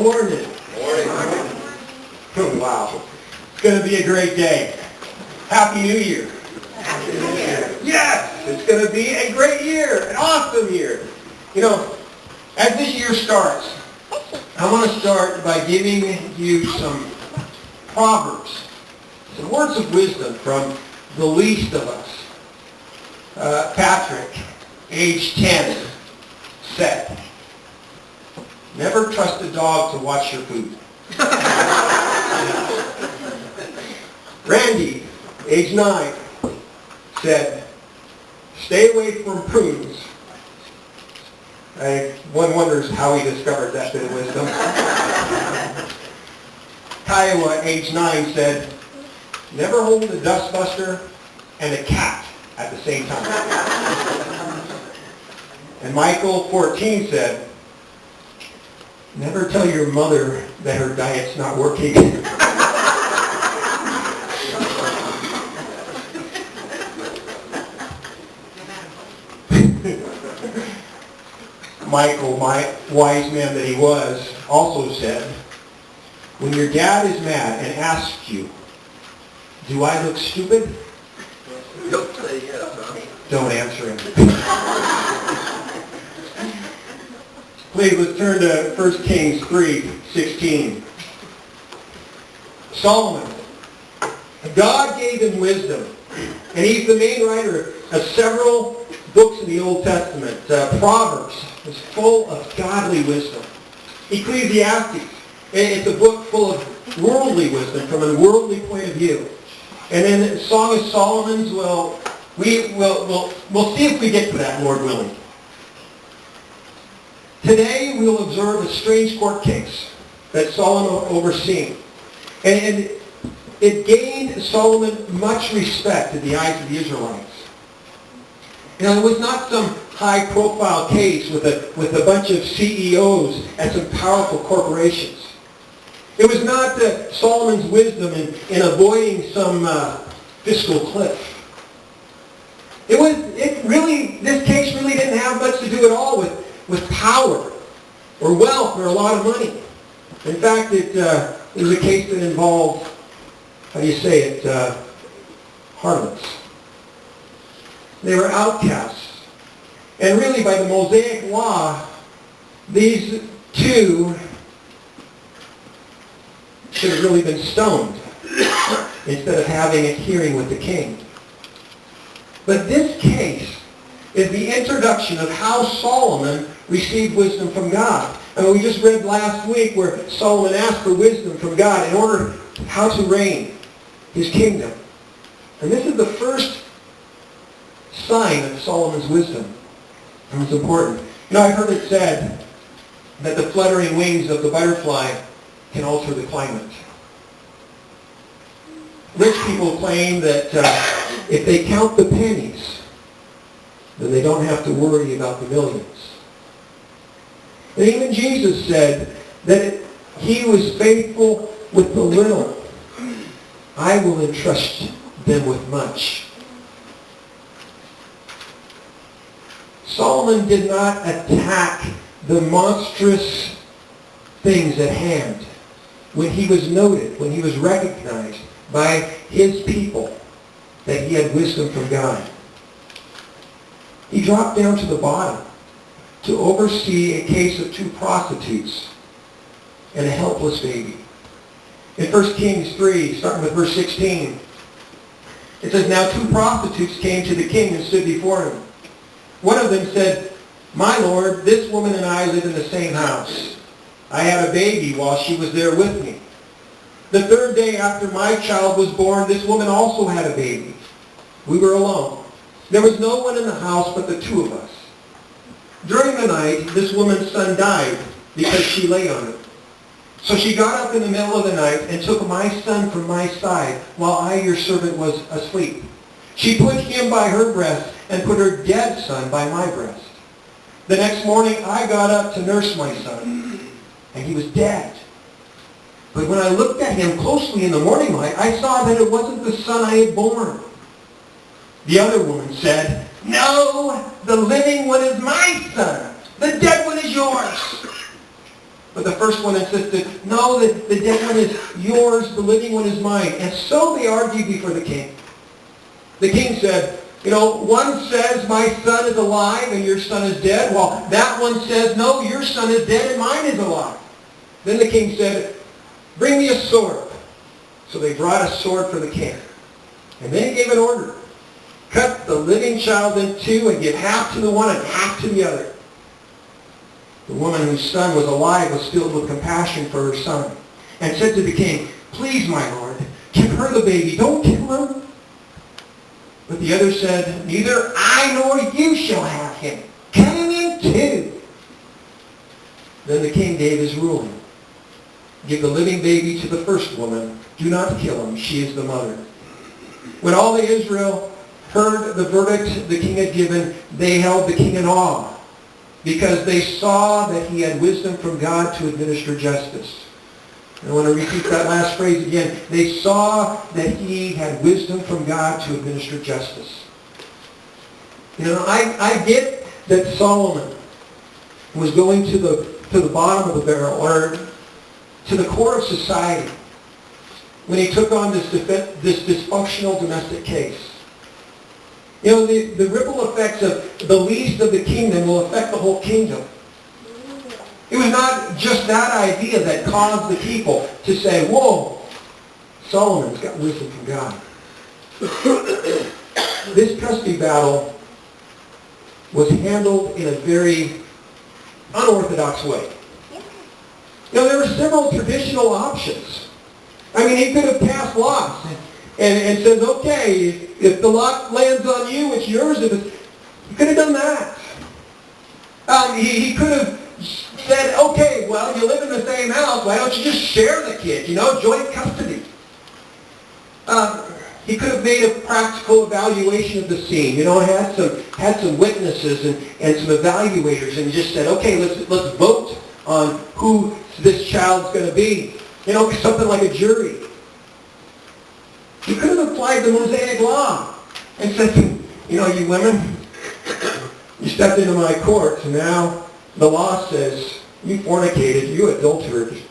morning. Morning. Wow. It's going to be a great day. Happy New Year. Happy New Year. Yes, it's going to be a great year, an awesome year. You know, as this year starts, I want to start by giving you some proverbs, some words of wisdom from the least of us. Patrick, age 10, said, "Never trust a dog to watch your food." Randy, age 9, said, "Stay away from prunes." One wonders how he discovered that bit of wisdom. Kiowa, age 9, said, "Never hold a dustbuster and a cat at the same time." And Michael, 14, said, "Never tell your mother that her diet's not working." Michael, my wise man that he was, also said, "When your dad is mad and asks you, 'Do I look stupid?' Don't say yes, huh? Don't answer him." Please, let's turn to 1 Kings 3:16. Solomon. God gave him wisdom, and he's the main writer of several books in the Old Testament. Proverbs is full of godly wisdom. Ecclesiastes, it's a book full of worldly wisdom from a worldly point of view. And then Song of Solomon's, well, we'll see if we get to that, Lord willing. Today we'll observe a strange court case that Solomon overseen. And it gained Solomon much respect in the eyes of the Israelites. You know, it was not some high-profile case with a bunch of CEOs at some powerful corporations. It was not Solomon's wisdom in avoiding some fiscal cliff. This case really didn't have much to do at all with power or wealth or a lot of money. In fact, it was a case that involved, how do you say it, harlots. They were outcasts. And really, by the Mosaic law, these two should have really been stoned instead of having a hearing with the king. But this case is the introduction of how Solomon received wisdom from God. And we just read last week where Solomon asked for wisdom from God in order how to reign his kingdom. And this is the first sign of Solomon's wisdom. And it's important. You know, I've heard it said that the fluttering wings of the butterfly can alter the climate. Rich people claim that if they count the pennies, then they don't have to worry about the millions. And even Jesus said that he was faithful with the little. I will entrust them with much. Solomon did not attack the monstrous things at hand when he was noted, when he was recognized by his people that he had wisdom from God. He dropped down to the bottom to oversee a case of 2 prostitutes and a helpless baby. In 1 Kings 3, starting with verse 16, it says, "Now 2 prostitutes came to the king and stood before him. One of them said, 'My lord, this woman and I live in the same house. I had a baby while she was there with me. The 3rd day after my child was born, this woman also had a baby. We were alone. There was no one in the house but the 2 of us. During the night, this woman's son died because she lay on it. So she got up in the middle of the night and took my son from my side while I, your servant, was asleep. She put him by her breast and put her dead son by my breast. The next morning I got up to nurse my son, and he was dead. But when I looked at him closely in the morning light, I saw that it wasn't the son I had born.' The other woman said, 'No, the living one is my son. The dead one is yours.' But the first one insisted, no, the dead one is yours, the living one is mine. And so they argued before the king. The king said, one says my son is alive and your son is dead, while that one says, no, your son is dead and mine is alive. Then the king said, bring me a sword. So they brought a sword for the king. And then he gave an order. Cut the living child in two and give half to the one and half to the other. The woman whose son was alive was filled with compassion for her son and said to the king, please, my lord, give her the baby. Don't kill him. But the other said, neither I nor you shall have him. Cut him in two. Then the king gave his ruling. Give the living baby to the first woman. Do not kill him. She is the mother. When all of Israel heard the verdict the king had given, they held the king in awe, because they saw that he had wisdom from God to administer justice. And I want to repeat that last phrase again. They saw that he had wisdom from God to administer justice. I get that Solomon was going to the bottom of the barrel, or to the core of society, when he took on this dysfunctional domestic case. The ripple effects of the least of the kingdom will affect the whole kingdom. It was not just that idea that caused the people to say, whoa, Solomon's got wisdom from God. This custody battle was handled in a very unorthodox way. There were several traditional options. He could have passed laws and says, okay, if the lot lands on you, it's yours. He could have done that. He could have said, okay, well, you live in the same house. Why don't you just share the kid? Joint custody. He could have made a practical evaluation of the scene. Had some witnesses and some evaluators, and just said, okay, let's vote on who this child's going to be. Something like a jury. He could have applied the Mosaic law and said, you women, you stepped into my court, and now the law says you fornicated, you adulterated.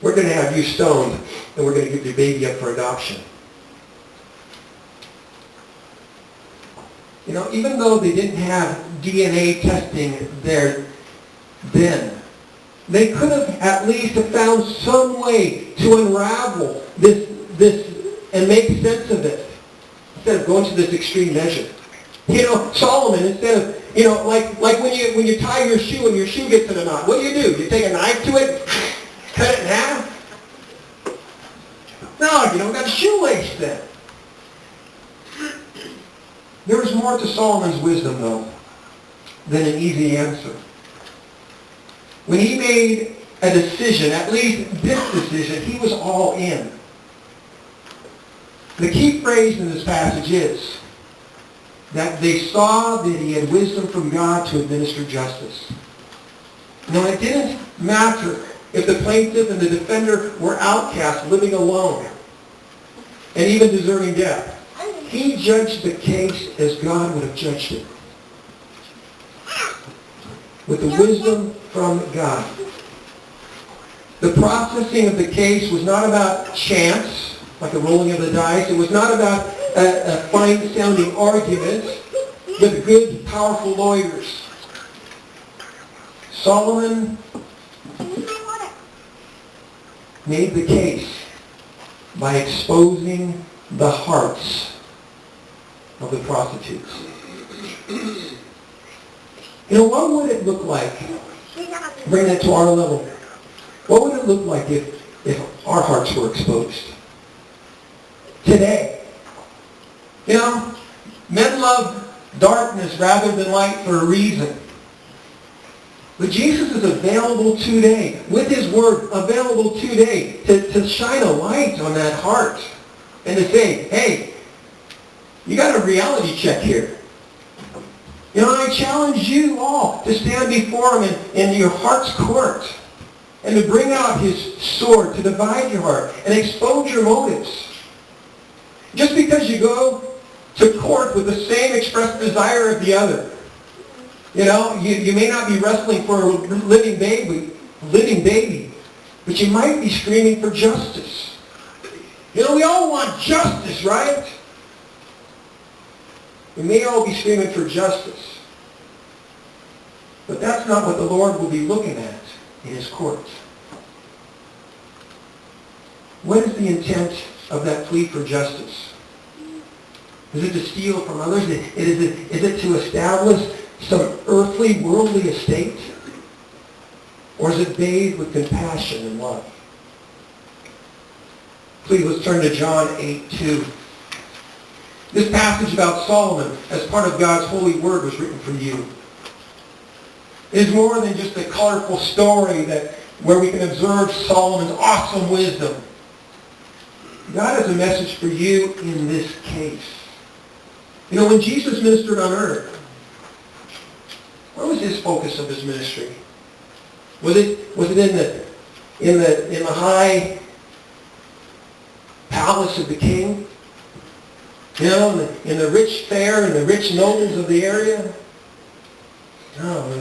We're going to have you stoned, and we're going to give your baby up for adoption. Even though they didn't have DNA testing there then, they could have at least found some way to unravel this and make sense of it, instead of going to this extreme measure. Solomon, instead of, like when you tie your shoe and your shoe gets in a knot, what do? You take a knife to it, cut it in half? No, you don't got a shoelace then. There was more to Solomon's wisdom, though, than an easy answer. When he made a decision, at least this decision, he was all in. The key phrase in this passage is that they saw that he had wisdom from God to administer justice. Now, it didn't matter if the plaintiff and the defender were outcasts, living alone, and even deserving death. He judged the case as God would have judged it, with the wisdom from God. The processing of the case was not about chance, like the rolling of the dice. It was not about a fine-sounding argument with good, powerful lawyers. Solomon made the case by exposing the hearts of the prostitutes. What would it look like? Bring that to our level. What would it look like if our hearts were exposed? Today. Men love darkness rather than light for a reason. But Jesus is available today, with his word available today, to shine a light on that heart and to say, hey, you got a reality check here. I challenge you all to stand before him in your heart's court and to bring out his sword to divide your heart and expose your motives. Just because you go to court with the same expressed desire of the other, you may not be wrestling for a living baby, a living baby, but you might be screaming for justice. You know, we all want justice, right? We may all be screaming for justice. But that's not what the Lord will be looking at in his courts. What is the intent of that plea for justice? Is it to steal from others? Is it to establish some earthly, worldly estate? Or is it bathed with compassion and love? Please, let's turn to John 8:2. This passage about Solomon, as part of God's holy word, was written for you. It is more than just a colorful story where we can observe Solomon's awesome wisdom. God has a message for you in this case. You know, when Jesus ministered on earth, what was his focus of his ministry? Was it in the high palace of the king? You know, in the rich fare and the rich nobles of the area? No, it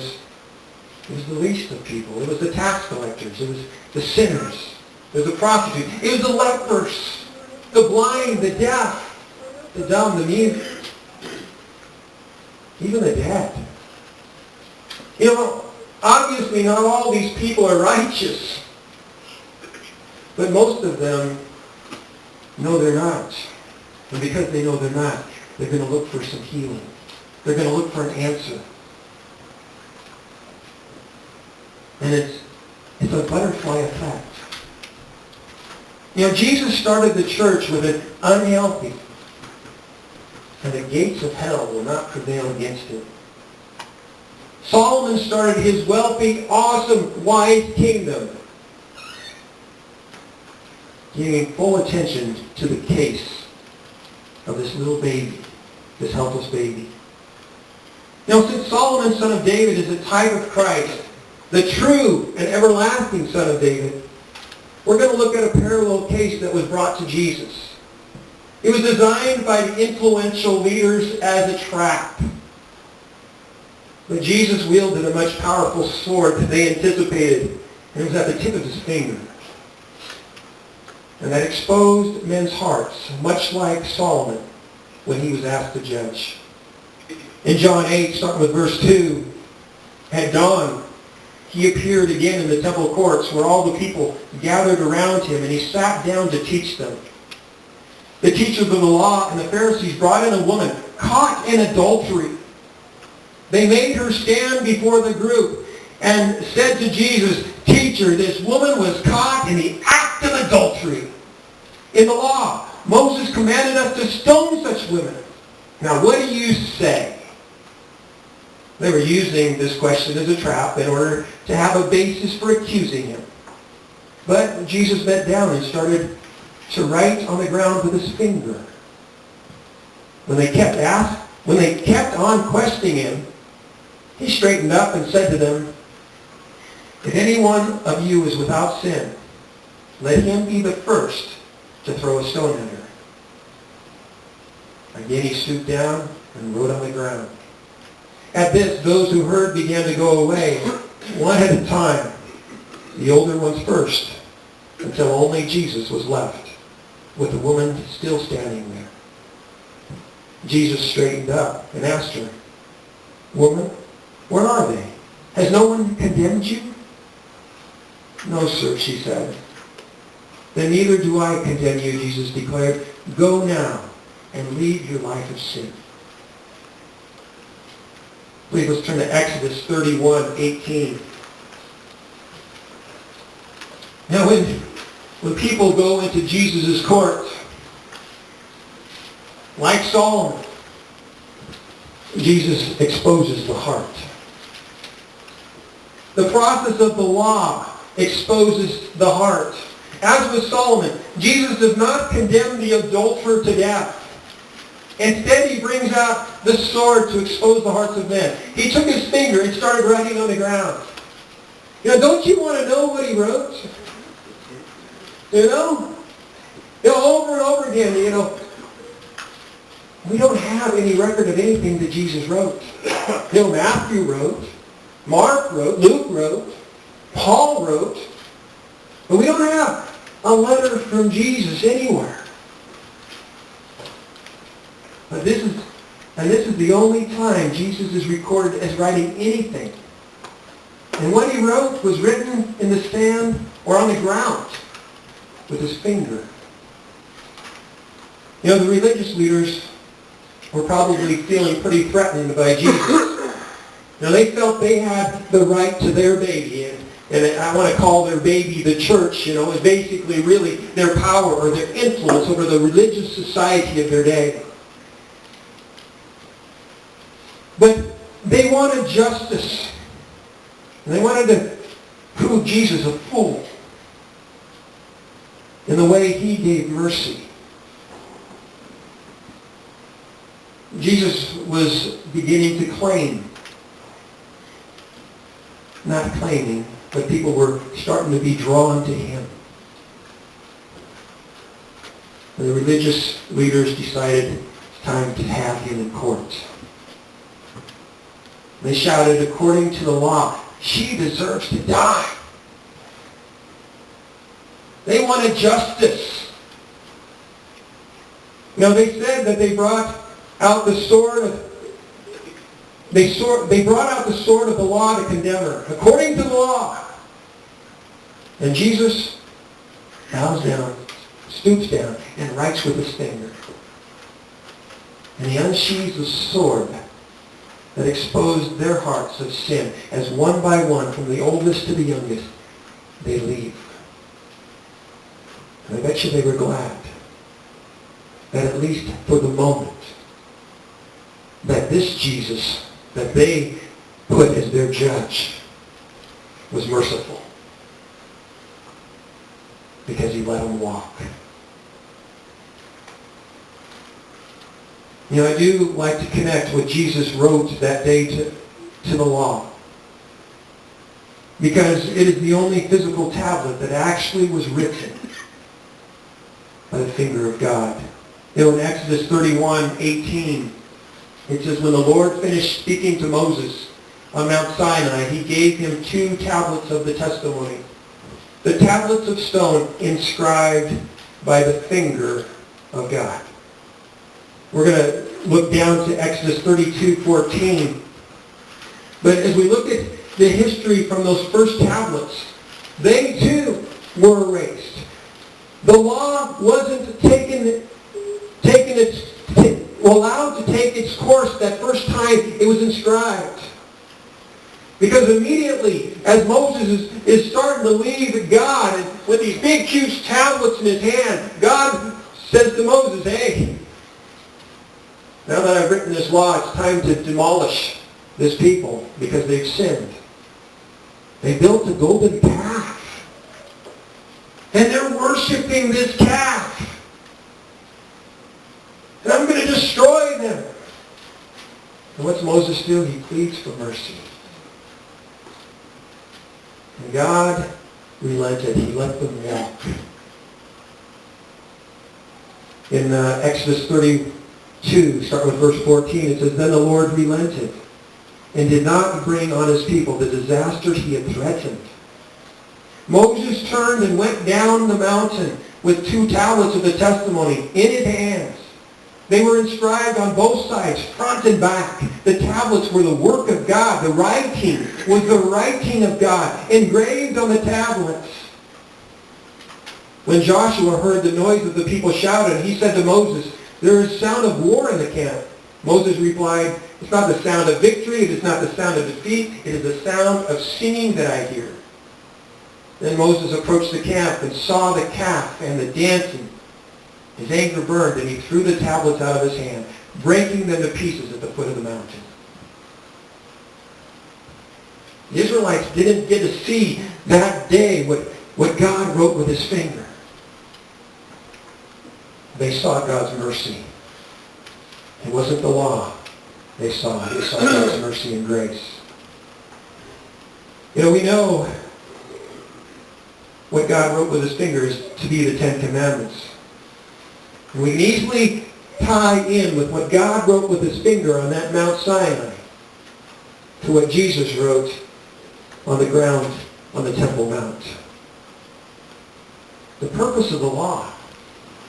was the least of people. It was the tax collectors. It was the sinners. It was the prostitutes. It was the lepers, the blind, the deaf, the dumb, the mute, even the dead. You know, obviously not all these people are righteous, but most of them know they're not. And because they know they're not, they're going to look for some healing. They're going to look for an answer. And it's a butterfly effect. You know, Jesus started the church with an unhealthy, and the gates of hell will not prevail against it. Solomon started his wealthy, awesome, wise kingdom, giving full attention to the case of this little baby, this helpless baby. Now, since Solomon, son of David, is a type of Christ, the true and everlasting son of David, we're going to look at a parallel case that was brought to Jesus. It was designed by the influential leaders as a trap. But Jesus wielded a much powerful sword that they anticipated, and it was at the tip of his finger. And that exposed men's hearts, much like Solomon when he was asked to judge. In John 8, starting with verse 2, at dawn, he appeared again in the temple courts where all the people gathered around him, and he sat down to teach them. The teachers of the law and the Pharisees brought in a woman caught in adultery. They made her stand before the group and said to Jesus, "Teacher, this woman was caught in the act of adultery. In the law, Moses commanded us to stone such women. Now what do you say?" They were using this question as a trap in order to have a basis for accusing him. But Jesus bent down and started to write on the ground with his finger. When they kept on questioning him, he straightened up and said to them, "If any one of you is without sin, let him be the first to throw a stone at her." Again he stooped down and wrote on the ground. At this, those who heard began to go away, one at a time, the older ones first, until only Jesus was left, with the woman still standing there. Jesus straightened up and asked her, "Woman, where are they? Has no one condemned you?" "No, sir," she said. "Then neither do I condemn you," Jesus declared. "Go now and lead your life of sin." Please, let's turn to Exodus 31:18. Now, when people go into Jesus' court, like Solomon, Jesus exposes the heart. The process of the law exposes the heart. As with Solomon, Jesus does not condemn the adulterer to death. Instead, he brings out the sword to expose the hearts of men. He took his finger and started writing on the ground. You know, don't you want to know what he wrote? You know, over and over again, we don't have any record of anything that Jesus wrote. Matthew wrote, Mark wrote, Luke wrote, Paul wrote, but we don't have a letter from Jesus anywhere. But this is the only time Jesus is recorded as writing anything. And what he wrote was written in the sand or on the ground with his finger. You know, the religious leaders were probably feeling pretty threatened by Jesus. Now, they felt they had the right to their baby, and I want to call their baby the church, is basically really their power or their influence over the religious society of their day. But they wanted justice. And they wanted to prove Jesus a fool in the way he gave mercy. Jesus was beginning to claim, not claiming, but people were starting to be drawn to him. And the religious leaders decided it's time to have him in court. They shouted, according to the law, she deserves to die. They wanted justice. They said that they brought out the sword of they brought out the sword of the law to condemn her, according to the law. And Jesus bows down, stoops down, and writes with his finger. And he unsheathes the sword that exposed their hearts of sin, as one by one, from the oldest to the youngest, they leave. And I bet you they were glad that at least for the moment, that this Jesus that they put as their judge was merciful, because he let them walk. I do like to connect what Jesus wrote that day to the law, because it is the only physical tablet that actually was written by the finger of God. In Exodus 31:18, it says, when the Lord finished speaking to Moses on Mount Sinai, he gave him 2 tablets of the testimony, the tablets of stone inscribed by the finger of God. We're going to look down to Exodus 32:14. But as we look at the history from those first tablets, they too were erased. The law wasn't allowed to take its course that first time it was inscribed. Because immediately, as Moses is starting to leave God, and with these big, huge tablets in his hand, God says to Moses, hey, now that I've written this law, it's time to demolish this people because they've sinned. They built a golden calf. And they're worshiping this calf. And I'm going to destroy them. And what's Moses do? He pleads for mercy. And God relented. He let them walk. In Exodus 32, starting with verse 14, it says, then the Lord relented and did not bring on his people the disaster he had threatened. Moses turned and went down the mountain with 2 tablets of the testimony in his hands. They were inscribed on both sides, front and back. The tablets were the work of God. The writing was the writing of God, engraved on the tablets. When Joshua heard the noise of the people shouting, he said to Moses, there is sound of war in the camp. Moses replied, it's not the sound of victory, it is not the sound of defeat, it is the sound of singing that I hear. Then Moses approached the camp and saw the calf and the dancing. His anger burned, and he threw the tablets out of his hand, breaking them to pieces at the foot of the mountain. The Israelites didn't get to see that day what God wrote with his finger. They saw God's mercy. It wasn't the law they saw. They saw God's mercy and grace. We know what God wrote with his finger is to be the 10 Commandments. And we can easily tie in with what God wrote with his finger on that Mount Sinai to what Jesus wrote on the ground on the Temple Mount. The purpose of the law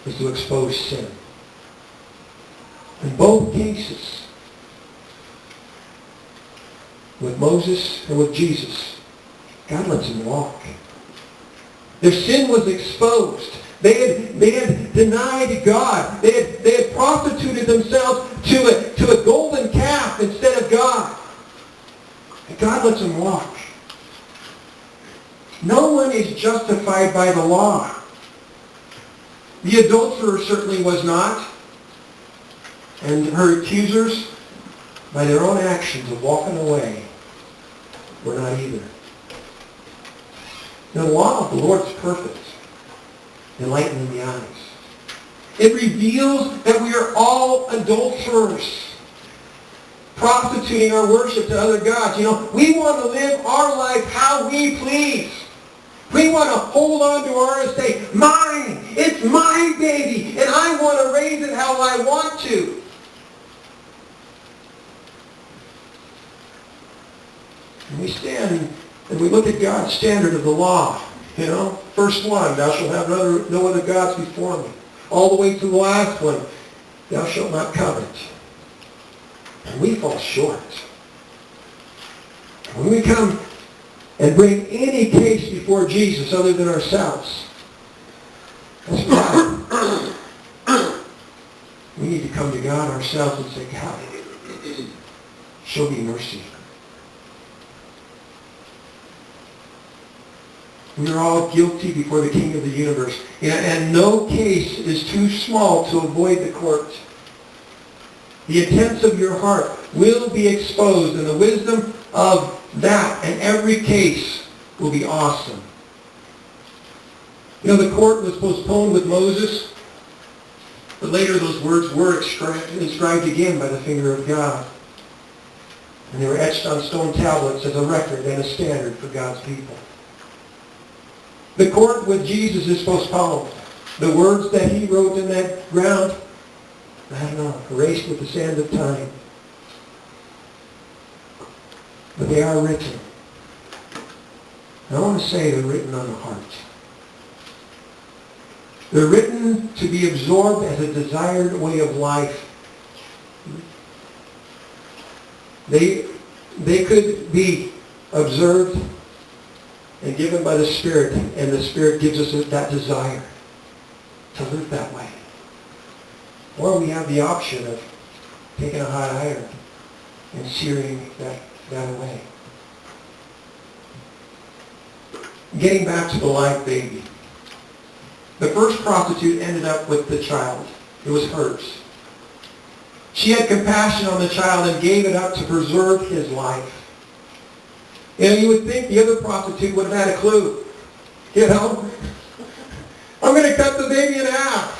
is to expose sin. In both cases, with Moses and with Jesus, God lets them walk. Their sin was exposed. They had denied God. They had prostituted themselves to a golden calf instead of God. And God lets them walk. No one is justified by the law. The adulterer certainly was not. And her accusers, by their own actions of walking away, were not either. The law of the Lord is perfect, enlightening the eyes. It reveals that we are all adulterers, prostituting our worship to other gods. We want to live our life how we please. We want to hold on to our estate. Mine! It's my baby, and I want to raise it how I want to. And we stand and we look at God's standard of the law. First one, thou shalt have no other gods before me. All the way to the last one, thou shalt not covet. And we fall short. When we come and bring any case before Jesus other than ourselves, that's bad. We need to come to God ourselves and say, God, show me mercy. We are all guilty before the King of the universe. And no case is too small to avoid the court. The intents of your heart will be exposed, and the wisdom of that and every case will be awesome. The court was postponed with Moses, but later those words were inscribed again by the finger of God. And they were etched on stone tablets as a record and a standard for God's people. The court with Jesus is postponed. The words that he wrote in that ground, erased with the sand of time. But they are written. And I want to say they're written on the heart. They're written to be absorbed as a desired way of life. They could be observed and given by the Spirit, and the Spirit gives us that desire to live that way. Or we have the option of taking a hot iron and searing that away. Getting back to the live baby. The first prostitute ended up with the child. It was hers. She had compassion on the child and gave it up to preserve his life. You would think the other prostitute would have had a clue. I'm going to cut the baby in half.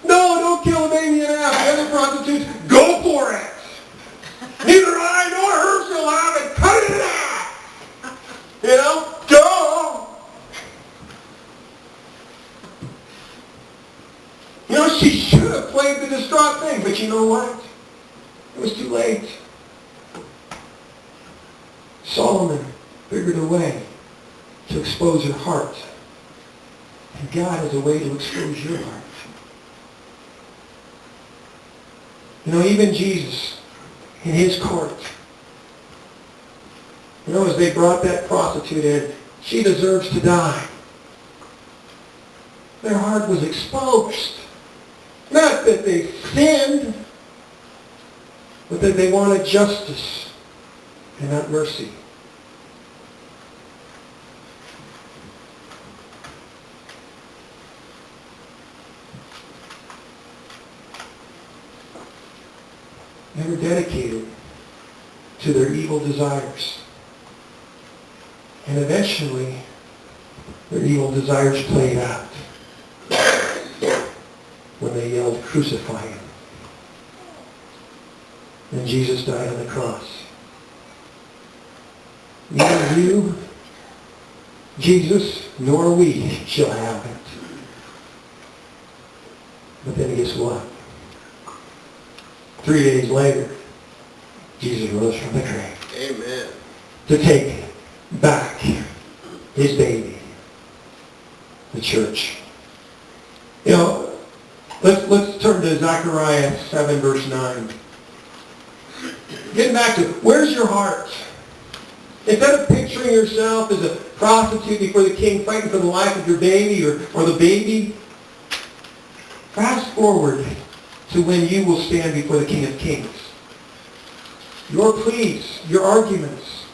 No, don't kill the baby in half. The other prostitutes, go for it. Neither I nor her shall have it. Cut it in half. Go. She should have played the distraught thing, but you know what? It was too late. Solomon figured a way to expose her heart. And God has a way to expose your heart. Even Jesus, in his court, as they brought that prostitute in, she deserves to die. Their heart was exposed. Not that they sinned, but that they wanted justice and not mercy. They were dedicated to their evil desires. And eventually, their evil desires played out when they yelled, "Crucify him." And Jesus died on the cross. Neither you, Jesus, nor we shall have it. But then guess what? 3 days later, Jesus rose from the grave. Amen. To take back his baby, the church. You know, let's turn to Zechariah 7, verse 9. Getting back to, where's your heart? Instead of picturing yourself as a prostitute before the king fighting for the life of your baby or the baby, fast forward to when you will stand before the King of Kings. Your pleas, your arguments,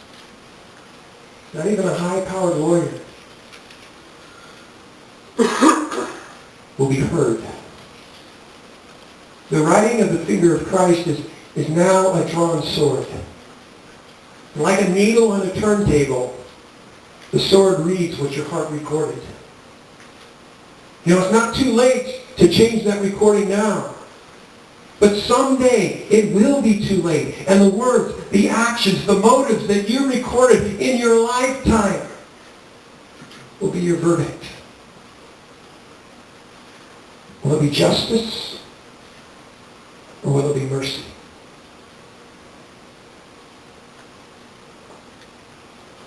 not even a high-powered lawyer, will be heard. The writing of the finger of Christ is now a drawn sword. Like a needle on a turntable, the sword reads what your heart recorded. You know, it's not too late to change that recording now. But someday it will be too late. And the words, the actions, the motives that you recorded in your lifetime will be your verdict. Will it be justice? Or will it be mercy?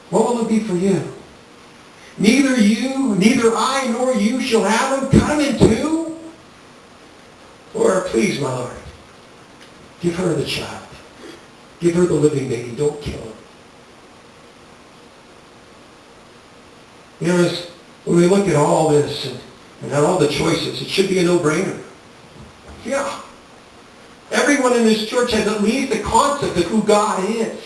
What will it be for you? Neither you, neither I, nor you shall have them come in two? Or, please, my Lord, give her the child. Give her the living baby. Don't kill her. You know, when we look at all this and at all the choices, it should be a no-brainer. Yeah. Everyone in this church has at least a concept of who God is.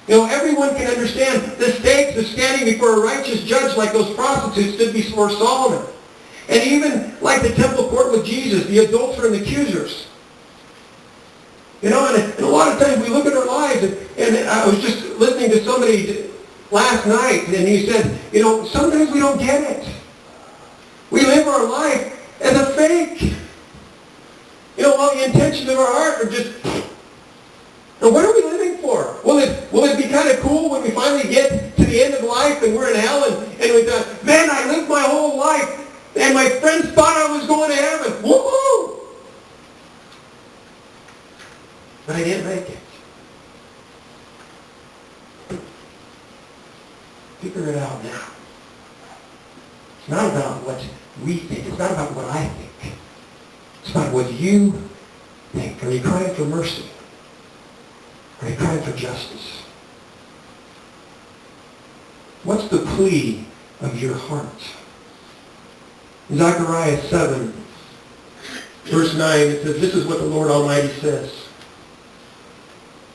You know, everyone can understand the stakes of standing before a righteous judge like those prostitutes stood before Solomon. And even like the temple court with Jesus, the adulterer and the accusers. You know, and a lot of times we look at our lives, and I was just listening to somebody last night, and he said, you know, sometimes we don't get it. We live our life as a fake. You know, all the intentions of our heart are just... Now, what are we living for? Will it be kind of cool when we finally get to the end of life and we're in hell and we thought, man, I lived my whole life and my friends thought I was going to heaven. Woohoo! But I didn't make it. Figure it out now. It's not about what we think. It's not about what I think. It's about what you think. Are you crying for mercy? Are you crying for justice? What's the plea of your heart? In Zechariah 7, verse 9, it says, this is what the Lord Almighty says.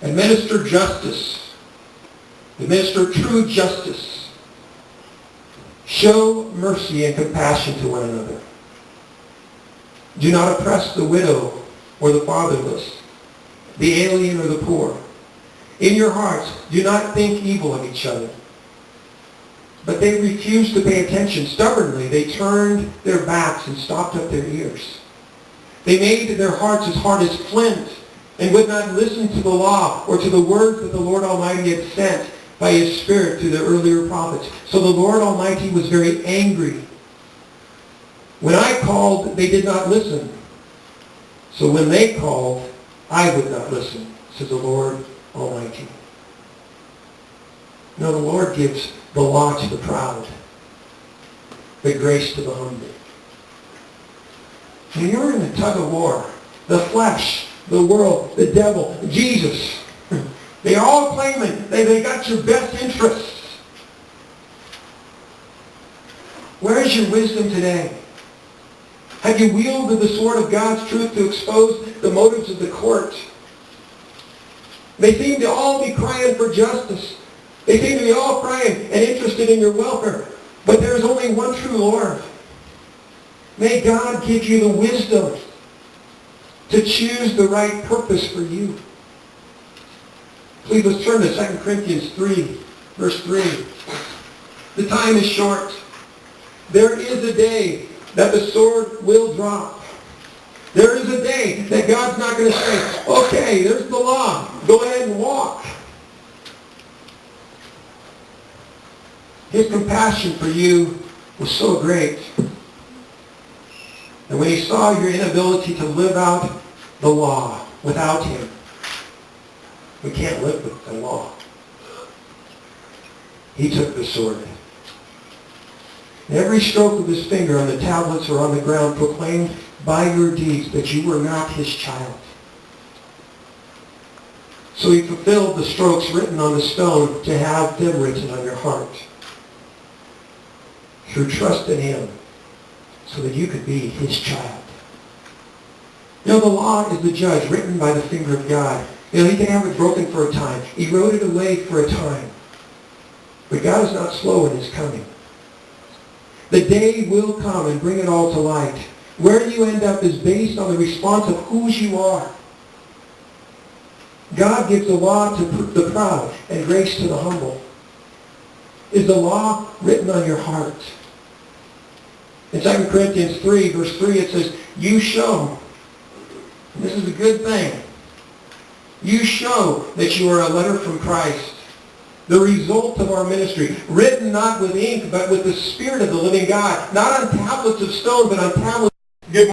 Administer justice. Administer true justice. Show mercy and compassion to one another. Do not oppress the widow or the fatherless, the alien or the poor. In your hearts, do not think evil of each other. But they refused to pay attention. Stubbornly, they turned their backs and stopped up their ears. They made their hearts as hard as flint and would not listen to the law or to the words that the Lord Almighty had sent by his Spirit through the earlier prophets. So the Lord Almighty was very angry. When I called, they did not listen. So when they called, I would not listen, says the Lord Almighty. No, the Lord gives the law to the proud, but grace to the humble. When you're in the tug of war, the flesh, the world, the devil, Jesus, they are all claiming they got your best interests. Where is your wisdom today? Have you wielded the sword of God's truth to expose the motives of the court? They seem to all be crying for justice. They seem to be all crying and interested in your welfare. But there is only one true Lord. May God give you the wisdom to choose the right purpose for you. Please, let's turn to 2 Corinthians 3, verse 3. The time is short. There is a day that the sword will drop. There is a day that God's not going to say, okay, there's the law. Go ahead and walk. His compassion for you was so great. And when he saw your inability to live out the law without him, we can't live with the law. He took the sword And every stroke of his finger on the tablets or on the ground proclaimed by your deeds that you were not his child. So he fulfilled the strokes written on the stone to have them written on your heart. Through trust in him, so that you could be his child. You know, the law is the judge written by the finger of God. You know, he can have it broken for a time. He wrote it away for a time. But God is not slow in his coming. The day will come and bring it all to light. Where you end up is based on the response of whose you are. God gives the law to the proud and grace to the humble. Is the law written on your heart? In 2 Corinthians 3, verse 3, it says, you show, and this is a good thing, you show that you are a letter from Christ, the result of our ministry, written not with ink, but with the Spirit of the living God, not on tablets of stone, but on tablets